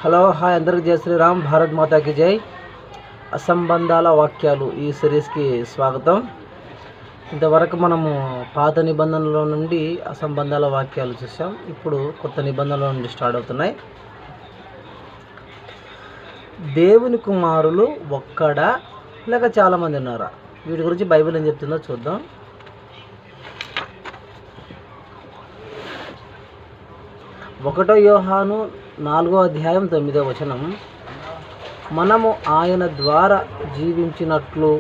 Hello hi అందరికి జై శ్రీరామ్, భారత్ మాతాకి జై. అసంబంధాల వాక్యాలు ఈ సిరీస్కి స్వాగతం. ఇంతవరకు మనము పాత నిబంధనలో నుండి అసంబంధాల వాక్యాలు చూసాం. ఇప్పుడు కొత్త నిబంధనల నుండి స్టార్ట్ అవుతున్నాయి. దేవుని కుమారులు ఒక్కడా లేక చాలామంది ఉన్నారా? వీటి గురించి బైబిల్ ఏం చెప్తుందో చూద్దాం. 1 యోహాను 4వ అధ్యాయం 9వ వచనం, మనము ఆయన ద్వారా జీవించినట్లు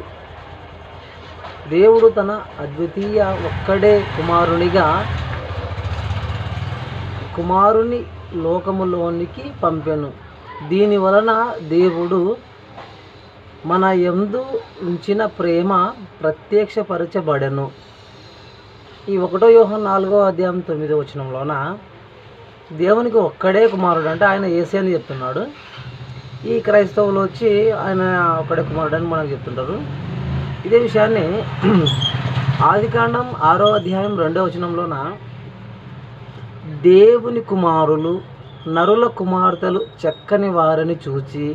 దేవుడు తన అద్వితీయ ఒక్కడే కుమారుని లోకములోనికి పంపెను. దీని వలన దేవుడు మన యందు ఉంచిన ప్రేమ ప్రత్యక్షపరచబడెను. ఈ 1 యోహాను 4వ అధ్యాయం 9వ వచనంలోన దేవునికి ఒక్కడే కుమారుడు అంటే ఆయన యేసే అని చెప్తున్నాడు. ఈ క్రైస్తవులు వచ్చి ఆయన ఒక్కడే కుమారుడు అని మనకు చెప్తుంటారు. ఇదే విషయాన్ని ఆదికాండం 6వ అధ్యాయం 2వ వచనంలోన దేవుని కుమారులు నరుల కుమార్తెలు చక్కని వారిని చూచి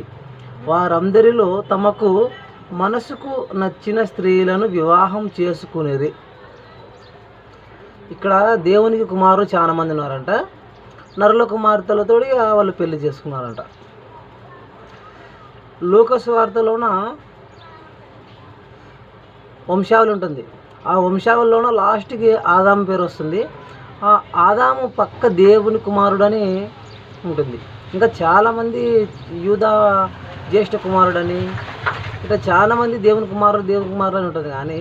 వారందరిలో తమకు మనసుకు నచ్చిన స్త్రీలను వివాహం చేసుకునేది. ఇక్కడ దేవునికి కుమారులు చాలా మంది ఉన్నారంట. నరుల కుమార్తెలతో వాళ్ళు పెళ్లి చేసుకున్నారంట. లూకాసు వార్తలోన వంశావళి ఉంటుంది. ఆ వంశావళిలోన లాస్ట్కి ఆదాము పేరు వస్తుంది. ఆ ఆదాము పక్క దేవుని కుమారుడు అని ఉంటుంది. ఇంకా చాలామంది యూదా జ్యేష్ఠ కుమారుడని ఇంకా చాలామంది దేవుని కుమారుడు అని ఉంటుంది. కానీ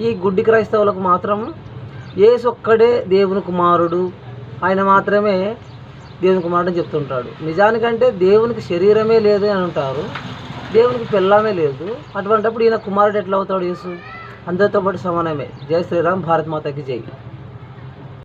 ఈ గుడ్డి క్రైస్తవులకు మాత్రం యేసు ఒక్కడే దేవుని కుమారుడు, ఆయన మాత్రమే దేవుని కుమారుడు అని చెప్తుంటాడు. నిజానికంటే దేవునికి శరీరమే లేదు అని అంటారు, దేవునికి పిల్లమే లేదు. అటువంటిప్పుడు ఈయన కుమారుడు ఎట్లా అవుతాడు? యేసు అందరితో పాటు సమానమే. జై శ్రీరామ్, భారత్ మాతాకి జై.